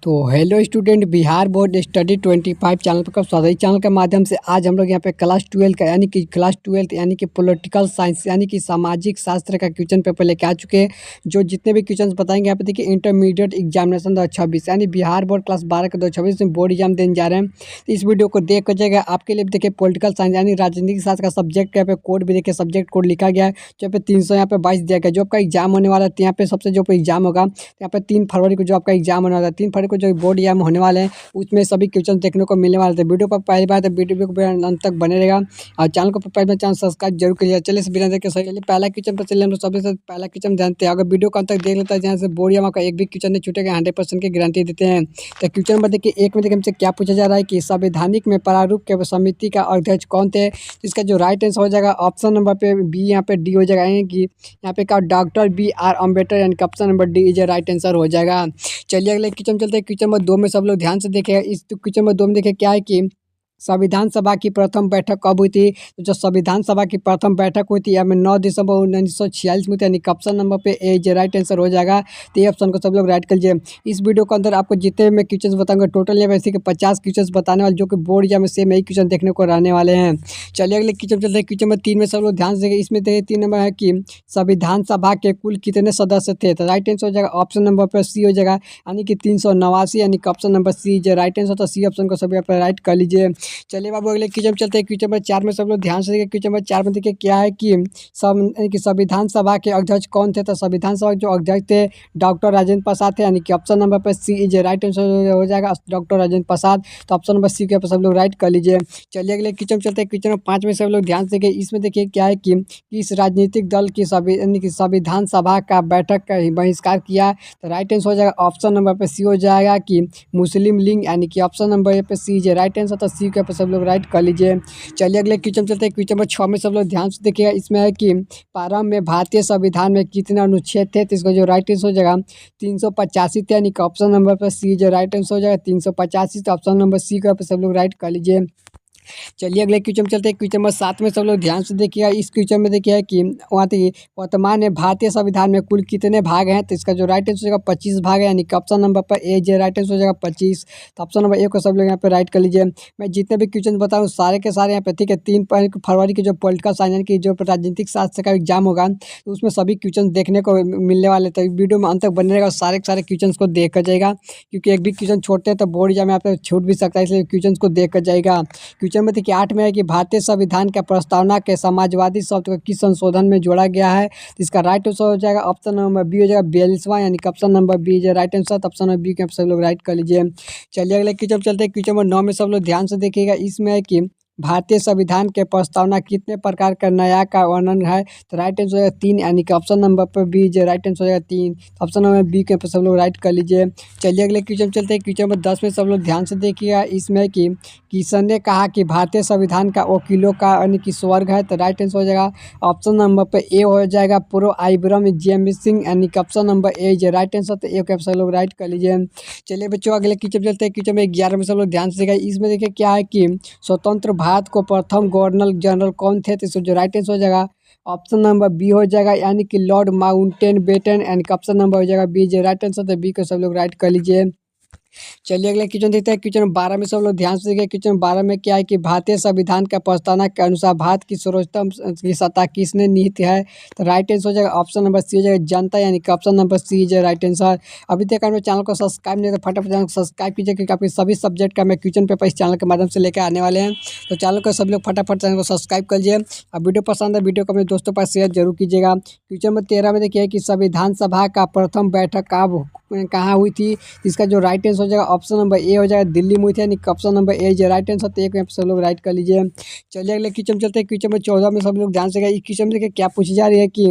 तो hello student, Bihar board study 25 channel पर स्वागत। चैनल के माध्यम से आज हम लोग यहाँ पे क्लास 12 का क्लास 12 यानी कि पॉलिटिकल साइंस यानी कि सामाजिक शास्त्र का क्वेश्चन पेपर लेके आ चुके हैं। जो जितने भी क्वेश्चन बताएंगे यहाँ पे देखिए, इंटरमीडिएट एग्जामिनेशन 2026 यानी बिहार बोर्ड क्लास 12 का 2026 में बोर्ड एग्जाम देने जा रहे हैं। तो इस वीडियो को देख कर जाएगा आपके लिए देखिए, पॉलिटिकल साइंस यानी राजनीतिक शास्त्र का सब्जेक्ट यहाँ पे कोड भी देखिए, सब्जेक्ट कोड लिखा गया है जो पे 300 यहाँ पे 22 दिया गया। जो आपका एग्जाम होने वाला है यहाँ पे सबसे जो एग्जाम होगा यहाँ पे 3 फरवरी को जो आपका एग्जाम होने वाला है, 3 फरवरी को जो बोर्ड एग्जाम होने वाले हैं उसमें सभी क्वेश्चन देखने को मिलने वाले थे। वीडियो पर पहली बार तो वीडियो को अंत तक बने रहेगा और चैनल को पहले में चैनल सब्सक्राइब जरूर करिए। चलिए बिना देखे सही चलिए पहला क्वेश्चन पर चलिए। हम सबसे पहला क्वेश्चन जानते हैं। अगर वीडियो को अंत तक देख लेता है जहाँ से बोर्ड एग्जाम का एक भी क्वेश्चन नहीं छूटेगा, 100% की गारंटी देते हैं। तो क्वेश्चन नंबर देखिए, एक में देखिए हमसे क्या पूछा जा रहा है कि संवैधानिक में प्रारूप के समिति का अध्यक्ष कौन थे। तो इसका जो राइट आंसर हो जाएगा ऑप्शन नंबर पे बी, यहाँ पे डी हो जाएगा। यानी कि यहाँ पे का डॉक्टर BR अम्बेडकर, यानी कि option number D is right answer हो जाएगा। चलिए अगले क्वेश्चन चलते हैं। क्वेश्चन नंबर 2 में सब लोग ध्यान से देखेगा। इस क्वेश्चन नंबर 2 में देखिए क्या है कि संविधान सभा की प्रथम बैठक कब हुई थी। तो जो संविधान सभा की प्रथम बैठक हुई थी हमें 9 दिसंबर 1946 में, यानी ऑप्शन नंबर पे ए जो राइट आंसर हो जाएगा। तो ये ऑप्शन को सब लोग राइट कर लीजिए। इस वीडियो के अंदर आपको जितने मैं क्वेश्चन बताऊंगा टोटल यहाँ वैसे के 50 क्वेश्चन बताने वाले, जो कि बोर्ड एग्जाम में सेम यही क्वेश्चन देखने को रहने वाले हैं। चलिए अगले क्वेश्चन चलते हैं। क्वेश्चन नंबर 3 में सब लोग ध्यान से। इसमें देखिए 3 नंबर है कि संविधान सभा के कुल कितने सदस्य थे। तो राइट आंसर हो जाएगा ऑप्शन नंबर पर सी हो जाएगा, यानी कि 389, यानी कि ऑप्शन नंबर सी जो राइट आंसर। तो सी ऑप्शन को सभी आप राइट कर लीजिए। चलिए बाबू अगले क्वेश्चन चलते हैं। क्वेश्चन नंबर 4 में सब लोग ध्यान से देखिए। क्वेश्चन नंबर 4 में देखिए क्या है कि संविधान सभा के अध्यक्ष कौन थे। तो संविधान सभा के जो अध्यक्ष थे डॉक्टर राजेंद्र प्रसाद थे, यानी कि ऑप्शन नंबर पर सी इज राइट आंसर हो जाएगा, डॉक्टर राजेंद्र प्रसाद। तो ऑप्शन नंबर सी के ऊपर सब लोग राइट कर लीजिए। चलिए अगले क्वेश्चन चलते हैं। क्वेश्चन नंबर 5 में सब लोग ध्यान से देखिए। इसमें देखिए क्या है कि इस राजनीतिक दल की संविधान सभा का बैठक का बहिष्कार किया। तो राइट आंसर हो जाएगा ऑप्शन नंबर पर सी हो जाएगा कि मुस्लिम लीग, यानी कि ऑप्शन नंबर पे सी इज राइट आंसर। तो सी के ऊपर सब लोग राइट कर लीजिए। चलिए अगले क्वेश्चन चलते हैं। क्वेश्चन नंबर 6 में सब लोग ध्यान से देखिएगा। इसमें है कि प्रारंभ में भारतीय संविधान में कितने अनुच्छेद थे। तो इसका जो राइट आंसर हो जाएगा 385 थे, यानी कि ऑप्शन नंबर पर सी जो राइट आंसर हो जाएगा 385। तो ऑप्शन नंबर सी का सब लोग राइट कर लीजिए। चलिए अगले क्वेश्चन चलते हैं। क्वेश्चन नंबर 7 में सब लोग ध्यान से देखिएगा। इस क्वेश्चन में देखिए कि वर्तमान में भारतीय संविधान में कुल कितने भाग हैं। तो इसका जो राइट आंसर हो जाएगा 25 भाग है, यानी कि ऑप्शन नंबर पर ए जो राइट आंसर हो जाएगा 25। तो ऑप्शन नंबर ए को सब लोग यहाँ पे राइट कर लीजिए। मैं जितने भी क्वेश्चन बताऊँ सारे के सारे यहाँ पे ठीक है। 3 फरवरी की जो पॉलिटिकल साइंस यानी कि जो राजनीतिक शास्त्र का एग्जाम होगा तो उसमें सभी क्वेश्चन देखने को मिलने वाले। तो वीडियो में अंत तक बने रहेगा, सारे के सारे क्वेश्चन को देख कर जाएगा, क्योंकि एक भी क्वेश्चन छोड़ते हैं तो बोर्ड एग्जाम में आप छूट भी सकता है, इसलिए क्वेश्चन को देख कर जाएगा। क्वेश्चन में देखिए 8 में है कि भारतीय संविधान के प्रस्तावना के समाजवादी शब्द को किस संशोधन में जोड़ा गया है। तो इसका राइट आंसर हो जाएगा ऑप्शन नंबर बी हो जाएगा 42वां, यानी कि ऑप्शन नंबर बी जो राइट आंसर। तो ऑप्शन नंबर बी के सब लोग राइट कर लीजिए। चलिए अगले क्वेश्चन चलते हैं। क्वेश्चन नंबर 9 में सब लोग ध्यान से देखिएगा। इसमें है कि भारतीय संविधान के प्रस्तावना कितने प्रकार का नया का वर्णन है। तो राइट आंसर हो जाएगा 3, यानी कि ऑप्शन नंबर पर बी जो राइट आंसर हो जाएगा 3। ऑप्शन नंबर बी के सब लोग राइट कर लीजिए। चलिए अगले क्वेश्चन चलते हैं। क्वेश्चन नंबर 10 में सब लोग ध्यान से देखिएगा। इसमें कि किशन ने कहा कि भारतीय संविधान का वकीलों का यानी कि स्वर्ग है। तो राइट आंसर हो जाएगा ऑप्शन नंबर पर ए हो जाएगा प्रो आइब्रम जेम सिंह, यानी कि ऑप्शन नंबर ए जो राइट आंसर। तो ए के सब लोग राइट कर लीजिए। चलिए बच्चों अगले क्वेश्चन चलते हैं। क्वेश्चन में 11 में सब लोग ध्यान से देखिएगा। इसमें देखिए क्या है कि स्वतंत्र भारत को प्रथम गवर्नर जनरल कौन थे। तो जो राइट आंसर हो जाएगा ऑप्शन नंबर बी हो जाएगा, यानी कि लॉर्ड माउंटेनबेटन, यानी कि ऑप्शन नंबर हो जाएगा बी जो राइट आंसर। तो बी को सब लोग राइट कर लीजिए। चलिए अगले क्वेश्चन देखते हैं। क्वेश्चन 12 में सब लोग ध्यान से देखिए। क्वेश्चन 12 में क्या है कि भारतीय संविधान का प्रस्तावना के अनुसार भारत की सर्वोच्चतम की सत्ता किसने निहित है। तो राइट आंसर हो जाएगा ऑप्शन नंबर सी हो जाएगा जनता, यानी कि ऑप्शन नंबर सी जो राइट आंसर। अभी तक आपने चैनल को सब्सक्राइब नहीं तो फटाफट चैनल को सब्सक्राइब कीजिए, क्योंकि आपके सभी सब्जेक्ट का मैं क्वेश्चन पेपर इस चैनल के माध्यम से लेकर आने वाले हैं। तो चैनल को सब लोग फटाफट चैनल को सब्सक्राइब कर लीजिए। अब वीडियो पसंद है वीडियो को अपने दोस्तों पर शेयर जरूर कीजिएगा। क्वेश्चन नंबर 13 में देखिए कि संविधान सभा का प्रथम बैठक कहाँ हुई थी। इसका जो राइट आंसर हो जाएगा ऑप्शन नंबर ए हो जाएगा दिल्ली में हुई थी, यानी ऑप्शन नंबर ए जो राइट आंसर। तो एक में सब लोग राइट कर लीजिए। चलिए अगले क्वेश्चन चलते हैं। क्वेश्चन नंबर 14 में सब लोग ध्यान से इस क्वेश्चन में देखिए क्या पूछी जा रही है कि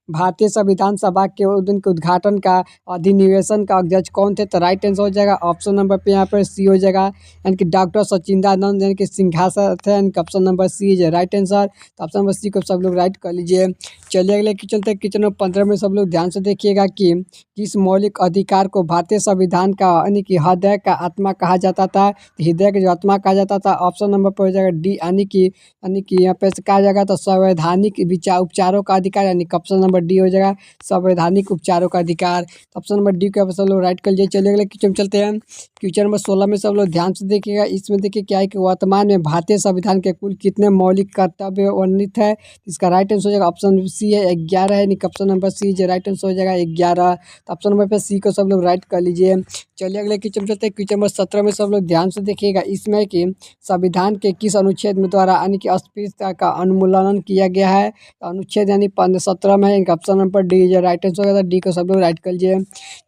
भारतीय संविधान सभा के उद्घाटन का अधिनिवेशन का अध्यक्ष कौन थे। तो राइट आंसर हो जाएगा ऑप्शन नंबर पे यहाँ पर सी हो जाएगा, यानी कि डॉक्टर सचिदानंद, यानी कि सिंहासन थे, यानी कि ऑप्शन नंबर सी जो राइट आंसर। तो ऑप्शन नंबर सी को सब लोग राइट कर लीजिए। चलिए अगले क्वेश्चन चलते हैं। क्वेश्चन नंबर 15 में सब लोग ध्यान से देखिएगा कि किस मौलिक अधिकार को भारतीय संविधान का यानी कि हृदय का आत्मा कहा जाता था? तो हृदय का जो आत्मा कहा जाता था, ऑप्शन नंबर पर हो जाएगा डी, यानी कि यहाँ पे कहा जाएगा तो संवैधानिक विचार उपचारों का अधिकार, यानी कि ऑप्शन नंबर डी हो जाएगा संवैधानिक उपचारों का अधिकार। ऑप्शन नंबर डी को सब लोग राइट कर लीजिए। चलिए अगले क्वेश्चन चलते हैं। क्वेश्चन नंबर 16 में सब लोग ध्यान से देखिएगा। इसमें देखिए क्या है कि वर्तमान में भारतीय संविधान के कुल कितने मौलिक कर्तव्य वर्णित है? इसका राइट आंसर हो जाएगा ऑप्शन सी है 11 है, यानी कि ऑप्शन नंबर सी जो राइट आंसर हो जाएगा 11। तो ऑप्शन नंबर पे सी को सब लोग राइट कर लीजिए। चलिए अगले क्वेश्चन चलते हैं। क्वेश्चन नंबर 17 में सब लोग ध्यान से देखिएगा। इसमें कि संविधान के किस अनुच्छेद में द्वारा यानी कि अस्पृश्यता का उन्मूलन किया गया है? तो अनुच्छेद यानी 17 में है, इनका ऑप्शन नंबर डी जो राइट आंसर होगा, डी को सब लोग राइट कर लीजिए।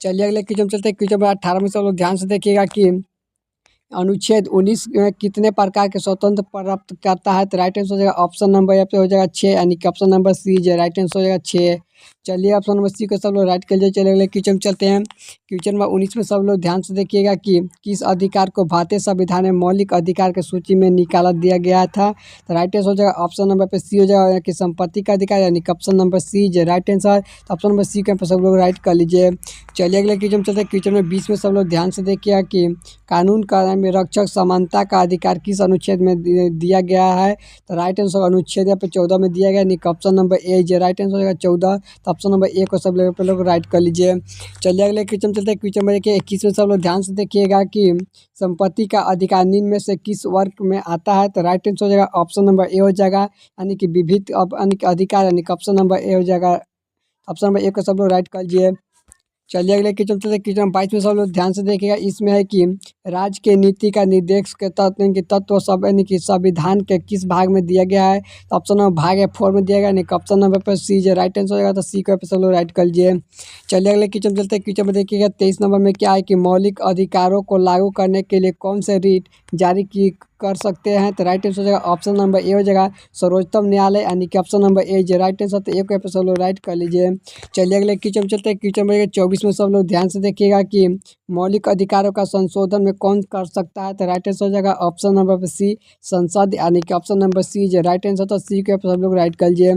चलिए अगले क्वेश्चन चलते हैं। क्वेश्चन नंबर 18 में सब लोग ध्यान से देखिएगा कि अनुच्छेद 19 कितने प्रकार के स्वतंत्र प्राप्त करता है? तो राइट आंसर हो जाएगा ऑप्शन नंबर यहाँ पे हो जाएगा 6, यानी कि ऑप्शन नंबर सी जो राइट आंसर हो जाएगा 6। चलिए ऑप्शन नंबर सी को सब लोग राइट कर लीजिए। चलिए अगले क्वेश्चन चलते हैं। क्वेश्चन नंबर 19 में सब लोग ध्यान से देखिएगा कि किस अधिकार को भारतीय संविधान में मौलिक अधिकार की सूची में निकाला दिया गया था? तो राइट आंसर हो जाएगा ऑप्शन नंबर पे सी हो जाएगा कि संपत्ति का अधिकार, यानी कि ऑप्शन नंबर सी जो राइट आंसर। तो ऑप्शन नंबर सी के सब लोग राइट कर लीजिए। चलिए अगले क्वेश्चन चलते हैं। क्वेश्चन नंबर 20 में सब लोग ध्यान से देखिएगा कि कानून का में रक्षक समानता का अधिकार किस अनुच्छेद में दिया गया है? तो राइट आंसर अनुच्छेद यहाँ पे 14 में दिया गया, यानी कि ऑप्शन नंबर ए जो राइट आंसर हो जाएगा 14। तो ऑप्शन नंबर ए को सब लोग राइट कर लीजिए। चलिए अगले क्वेश्चन चलते हैं। क्वेश्चन नंबर 21 में सब लोग ध्यान से देखिएगा कि संपत्ति का अधिकार निम्न में से किस वर्ग में आता है? तो राइट आंसर हो जाएगा ऑप्शन नंबर ए हो जाएगा, यानी कि विविध यानी कि अधिकार, यानी कि ऑप्शन नंबर ए हो जाएगा। ऑप्शन नंबर ए को सब लोग राइट कर लीजिए। चलिए अगले क्वेश्चन चलते हैं। क्वेश्चन 22 में सब लोग ध्यान से देखिएगा। इसमें है कि राज्य के नीति का निर्देश के तत्व सब यानी कि संविधान के किस भाग में दिया गया है? तो ऑप्शन नंबर भाग है 4 में दिया गया, यानी कि ऑप्शन नंबर पर सी जो राइट आंसर हो जाएगा, तो सी को सब लोग राइट कर लीजिए। चलिए अगले क्वेश्चन चलते हैं। क्वेश्चन में देखिएगा 23 नंबर में क्या है कि मौलिक अधिकारों को लागू करने के लिए कौन से रीट जारी की कर सकते हैं? तो राइट आंसर हो जाएगा ऑप्शन नंबर ए हो जाएगा सर्वोच्चतम न्यायालय, यानी कि ऑप्शन नंबर ए जो राइट आंसर, तो ए को सब लोग राइट कर लीजिए। चलिए अगले क्वेश्चन चलते हैं। क्वेश्चन नंबर 24 में सब लोग ध्यान से देखिएगा कि मौलिक अधिकारों का संशोधन में कौन कर सकता है? तो राइट आंसर हो जाएगा ऑप्शन नंबर सी संसद, यानी कि ऑप्शन नंबर सी जो राइट आंसर, तो सी के सब लोग राइट कर लीजिए।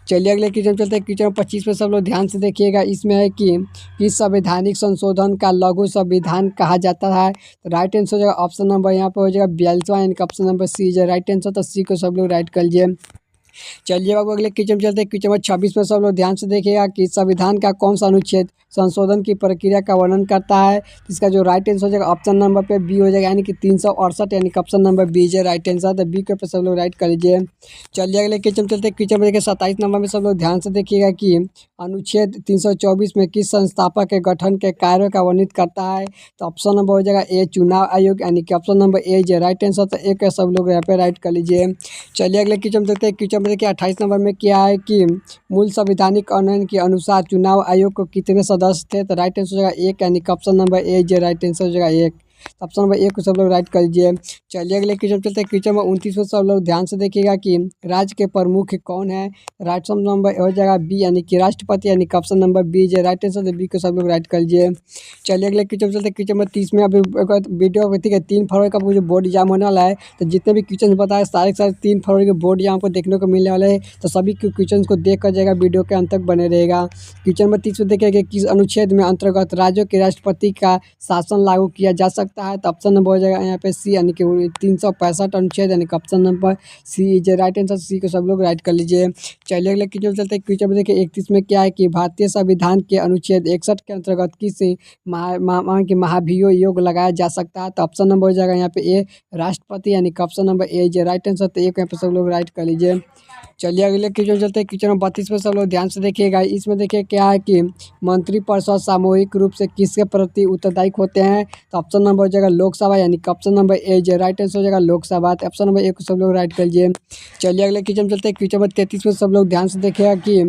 चलिए अगले क्वेश्चन चलते हैं। क्वेश्चन 25 में सब लोग ध्यान से देखिएगा। इसमें है कि किस संवैधानिक संशोधन का लघु संविधान कहा जाता है? तो राइट आंसर हो जाएगा ऑप्शन नंबर यहाँ पर हो जाएगा 42, यानी कि ऑप्शन नंबर सी जो राइट आंसर, तो सी को सब लोग राइट कर लीजिए। चलिए बाबू अगले क्वेश्चन चलते हैं। क्वेश्चन नंबर 26 में सब लोग ध्यान से देखिएगा कि संविधान का कौन सा अनुच्छेद संशोधन की प्रक्रिया का वर्णन करता है? इसका जो राइट आंसर हो जाएगा ऑप्शन नंबर पे बी हो जाएगा, यानी कि 368, यानी कि ऑप्शन नंबर बी जो राइट आंसर, तो बी के ऊपर सब लोग राइट कर लीजिए। चलिए अगले क्वेश्चन चलते हैं। क्वेश्चन देखिए 27 नंबर में सब लोग ध्यान से देखिएगा कि अनुच्छेद 324 में किस संस्थापक के गठन के कार्यों का वर्णित करता है? तो ऑप्शन नंबर हो जाएगा ए चुनाव आयोग, यानी कि ऑप्शन नंबर ए जो राइट आंसर, तो ए के सब लोग यहाँ पे राइट कर लीजिए। चलिए अगले क्वेश्चन देखते हैं। क्वेश्चन देखिए 28 नंबर में क्या है कि मूल संवैधानिक कानून के अनुसार चुनाव आयोग को कितने सदस्य थे? तो राइट आंसर हो जाएगा एक, यानी कि ऑप्शन नंबर ए जो राइट आंसर हो जाएगा एक। ऑप्शन नंबर ए को सब लोग राइट कर लीजिए। चलिए अगले क्वेश्चन चलते हैं। क्वेश्चन नंबर 29 में सब लोग ध्यान से देखिएगा कि राज्य के प्रमुख कौन है? राइट नंबर हो जाएगा बी, यानी कि राष्ट्रपति, यानी कि ऑप्शन नंबर बी जो राइट आंसर, तो बी को सब लोग राइट कर लीजिए। चलिए अगले क्वेश्चन चलते हैं। क्वेश्चन नंबर 30 में अभी वीडियो ठीक है 3 फरवरी का मुझे बोर्ड एग्जाम होने वाला है, तो जितने भी क्वेश्चन बताए सारे 3 फरवरी के बोर्ड एग्जाम को देखने को मिलने वाले हैं, तो सभी क्वेश्चन को देख कर जाएगा, वीडियो के अंत तक बने रहेगा। क्वेश्चन नंबर 30 में देखिएगा किस अनुच्छेद में अंतर्गत राज्यों के राष्ट्रपति का शासन लागू किया जा सकता है? तो ऑप्शन नंबर हो जाएगा यहाँ पे सी, यानी कि 365 अनुच्छेद, यानी कि ऑप्शन नंबर सी जो राइट आंसर, सी को सब लोग राइट कर लीजिए। चलिए अगले क्वेश्चन चलते हैं। क्वेश्चन देखिए 31 में क्या है कि भारतीय संविधान के अनुच्छेद 61 के अंतर्गत किस महाभियोग योग लगाया जा सकता है? तो ऑप्शन नंबर हो जाएगा यहाँ पे ए राष्ट्रपति, यानी कि ऑप्शन नंबर ए जो राइट आंसर, तो ए को यहाँ पे सब लोग राइट कर लीजिए। चलिए अगले क्वेश्चन चलते हैं। क्वेश्चन नंबर 32 में सब लोग ध्यान से देखिएगा। इसमें देखिए क्या है कि मंत्रिपरिषद सामूहिक रूप से किसके प्रति उत्तरदायी होते हैं? तो ऑप्शन नंबर हो जाएगा लोकसभा, यानी कि ऑप्शन नंबर ए जो राइट आंसर हो जाएगा लोकसभा, तो ऑप्शन नंबर ए को सब लोग राइट कर लीजिए। चलिए अगले क्वेश्चन चलते हैं। क्वेश्चन नंबर 33 में सब लोग ध्यान से देखिएगा कि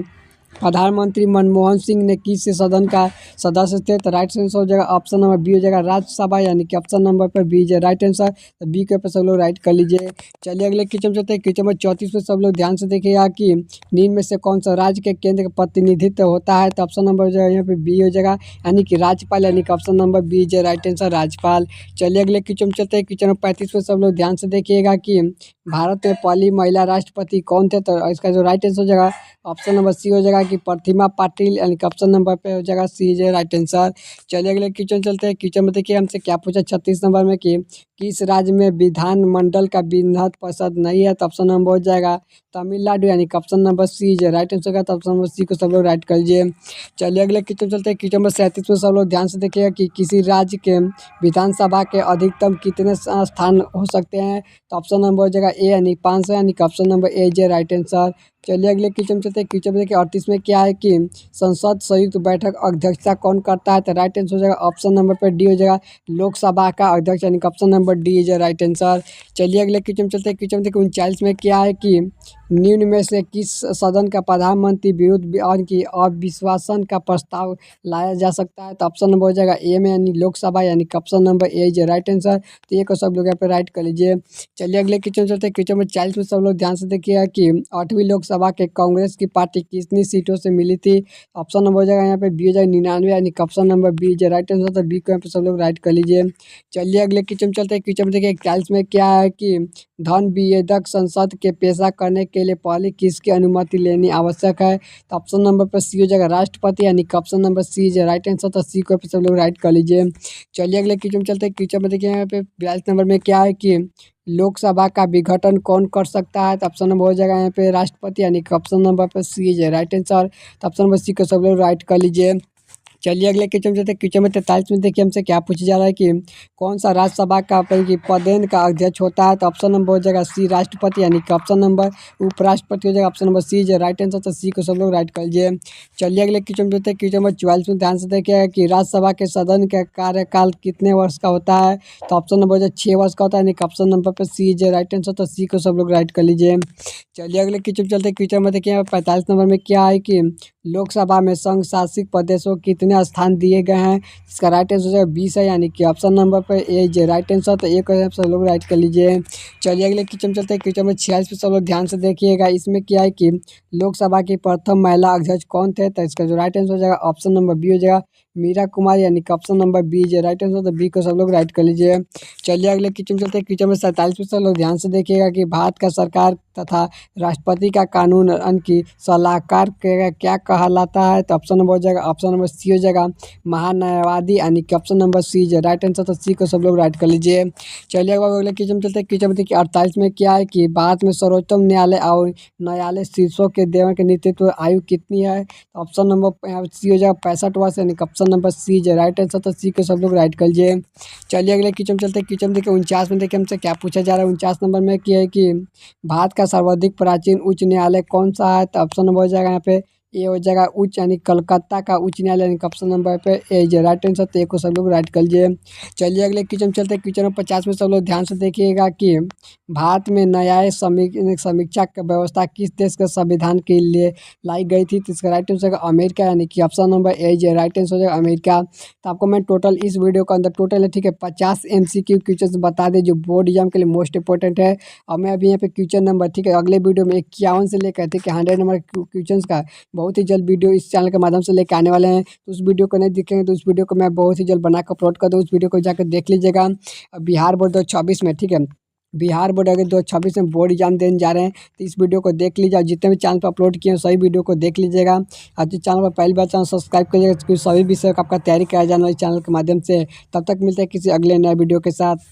प्रधानमंत्री मनमोहन सिंह ने किस सदन का सदस्य थे? तो राइट आंसर हो जाएगा ऑप्शन नंबर बी हो जाएगा राज्यसभा, यानी कि ऑप्शन नंबर पर बी जो राइट आंसर, तो बी के ऊपर सब लोग राइट कर लीजिए। चलिए अगले क्वेश्चन चलते हैं। क्वेश्चन नंबर 34 में सब लोग ध्यान से देखिएगा कि निम्न में से कौन सा राज्य के केंद्र का प्रतिनिधित्व होता है? तो ऑप्शन नंबर हो जाएगा यहाँ पे बी हो जाएगा, यानी कि राज्यपाल, यानी कि ऑप्शन नंबर बी जो राइट आंसर राज्यपाल। चलिए अगले क्वेश्चन चलते हैं। क्वेश्चन नंबर 35 में सब लोग ध्यान से देखिएगा कि भारत में पहली महिला राष्ट्रपति कौन थे? तो इसका जो राइट आंसर हो जाएगा ऑप्शन नंबर सी हो जाएगा कि प्रतिमा पाटिल, यानी कि ऑप्शन नंबर पे हो जाएगा सी इज राइट आंसर। चलिए अगले क्वेश्चन चलते हैं। क्वेश्चन में देखिए हमसे क्या पूछा 36 नंबर में कि किस राज्य में विधानमंडल का विधान परिषद नहीं है, तो ऑप्शन नंबर हो जाएगा तमिलनाडु, यानी कि option number C is right answer का, तो ऑप्शन नंबर सी को सब लोग राइट कर लीजिए। चलिए अगले क्वेश्चन चलते हैं। क्वेश्चन नंबर 37 में सब लोग ध्यान से देखिएगा कि किसी राज्य के विधानसभा के अधिकतम कितने स्थान हो सकते हैं, तो ऑप्शन नंबर हो जाएगा ए, यानी 500, यानी कि option number A is right answer. चलिए अगले क्वेश्चन चलते हैं। क्वेश्चन में देखिए 38 में क्या है कि संसद संयुक्त बैठक अध्यक्षता कौन करता है, तो राइट आंसर हो जाएगा ऑप्शन नंबर पे डी हो जाएगा लोकसभा का अध्यक्ष, यानी कि option number D is right answer. चलिए अगले क्वेश्चन चलते हैं। क्वेश्चन देखिए 39 में क्या है कि निम्न में से किस सदन का प्रधानमंत्री विरुद्ध और की अविश्वासन का प्रस्ताव लाया जा सकता है, तो ऑप्शन नंबर हो जाएगा ए में, यानी लोकसभा, यानी कि option number A is right answer. तो ये को सब लोग यहाँ पे राइट कर लीजिए। चलिए अगले क्वेश्चन चलते हैं। क्वेश्चन में 40 में सब लोग ध्यान से देखिएगा कि 8वीं लोकसभा के कांग्रेस की पार्टी कितनी सीटों से मिली थी, ऑप्शन नंबर हो जाएगा यहाँ पे बी हो जाएगा 99, यानी कि option number B is right answer. तो बी को यहाँ पे सब लोग राइट कर लीजिए। चलिए अगले क्वेश्चन चलते हैं। क्वेश्चन में देखिए 41 में क्या है कि धन विधेयक संसद के पेशा करने के लिए पहले किसकी अनुमति लेनी आवश्यक है, तो ऑप्शन नंबर पर सी हो जाएगा राष्ट्रपति, यानी कि option number C is right answer. तो सी को सब लोग राइट कर लीजिए। चलिए अगले क्वेश्चन चलते हैं। क्वेश्चन में देखिए यहाँ पे 42 नंबर में क्या है कि लोकसभा का विघटन कौन कर सकता है, तो ऑप्शन नंबर हो जाएगा यहाँ पे राष्ट्रपति, यानी कि ऑप्शन नंबर पर सी इज राइट आंसर। तो ऑप्शन नंबर सी को सब लोग राइट कर लीजिए। चलिए अगले क्वेश्चन चलते हैं। क्वेश्चन में 43 में देखिए हमसे क्या पूछा जा रहा है कि कौन सा राज्यसभा का पदेन का अध्यक्ष होता है, तो ऑप्शन नंबर हो जाएगा सी राष्ट्रपति, यानी कि ऑप्शन नंबर उपराष्ट्रपति हो जाएगा, option number C is right answer. तो सी को सब लोग राइट कर लीजिए। चलिए अगले क्वेश्चन में देखते हैं। क्वेश्चन नंबर 44 में ध्यान से देखिएगा कि राज्यसभा के सदन का कार्यकाल कितने वर्ष का होता है, तो ऑप्शन नंबर हो जाएगा 6 वर्ष का होता है, यानी कि ऑप्शन नंबर पर सी इज राइट आंसर। तो सी को सब लोग राइट कर लीजिए। चलिए अगले क्वेश्चन चलते हैं। क्वेश्चन में देखिए 45 नंबर में क्या है कि लोकसभा में संघ शासित प्रदेशों को कितने स्थान दिए गए हैं, इसका राइट आंसर हो जाएगा 20 है, यानी कि ऑप्शन नंबर पर ए इज राइट आंसर। तो एक सब लोग राइट कर लीजिए। चलिए अगले क्वेश्चन चलते हैं। क्वेश्चन में 46 पे सब लोग ध्यान से देखिएगा। इसमें क्या है कि लोकसभा की प्रथम महिला अध्यक्ष कौन थे, तो इसका जो राइट आंसर हो जाएगा ऑप्शन नंबर बी हो जाएगा मीरा कुमारी, यानी कि option number B is right answer. तो बी को सब लोग राइट कर लीजिए। चलिए अगले क्वेश्चन चलते हैं। क्वेश्चन में 47 पे सब लोग ध्यान से देखिएगा कि भारत का सरकार तथा राष्ट्रपति का कानून की सलाहकार क्या कहलाता है, तो ऑप्शन नंबर हो जाएगा ऑप्शन नंबर सी हो जाएगा महान्यायवादी, यानी कि option number C is right answer. तो सी को सब लोग राइट कर लीजिए। चलिए अगले क्वेश्चन चलते हैं। क्वेश्चन देखिए 48 में क्या है कि भारत में सर्वोच्चम न्यायालय और न्यायालय शीर्षों के देवन के नेतृत्व आयु कितनी है, तो ऑप्शन नंबर सी हो जाएगा 65 वर्ष, यानी कि option number C is right answer. तो सी को सब लोग राइट कर लीजिए। चलिए अगले क्वेश्चन चलते हैं। क्वेश्चन देखिए 49 में देखिए हमसे क्या पूछा जा रहा है। 49 नंबर में क्या है कि भारत का सर्वाधिक प्राचीन उच्च न्यायालय कौन सा है, तो ऑप्शन नंबर हो जाएगा यहाँ पे ए हो जाएगा उच्च, यानी कलकत्ता का उच्च न्यायालय, यानी ऑप्शन नंबर पे ए इज राइट आंसर। तो ए को सब लोग राइट कर लीजिए। चलिए अगले क्वेश्चन चलते हैं। क्वेश्चन नंबर 50 में सब लोग ध्यान से देखिएगा कि भारत में न्याय समीक्षा की व्यवस्था किस देश के संविधान के लिए लाई गई थी, तो इसका राइट आंसर अमेरिका, यानी कि option number A is right answer हो जाएगा अमेरिका। तो आपको मैं टोटल इस वीडियो के अंदर टोटल है ठीक है 50 MCQ क्वेश्चन बता दें जो बोर्ड एग्जाम के लिए मोस्ट इंपॉर्टेंट है। और मैं अभी यहाँ पे क्वेश्चन नंबर ठीक है अगले वीडियो में 51 से लेकर ठीक है 100 नंबर क्वेश्चन का बहुत ही जल्द वीडियो इस चैनल के माध्यम से लेकर आने वाले हैं। तो उस वीडियो को नहीं देखेंगे तो उस वीडियो को मैं बहुत ही जल्द बनाकर अपलोड कर दूँ, उस वीडियो को जाकर देख लीजिएगा। बिहार बोर्ड 2026 में ठीक है बिहार बोर्ड अगर 2026 में बोर्ड एग्जाम देने जा रहे हैं तो इस वीडियो को देख लीजिए। जितने भी चैनल पर अपलोड किए हैं सही वीडियो को देख लीजिएगा। और जिस चैनल पर पहली बार चैनल सब्सक्राइब करिएगा क्योंकि सभी विषय का आपका तैयारी कराया जाने वाले चैनल के माध्यम से। तब तक मिलते हैं किसी अगले नए वीडियो के साथ।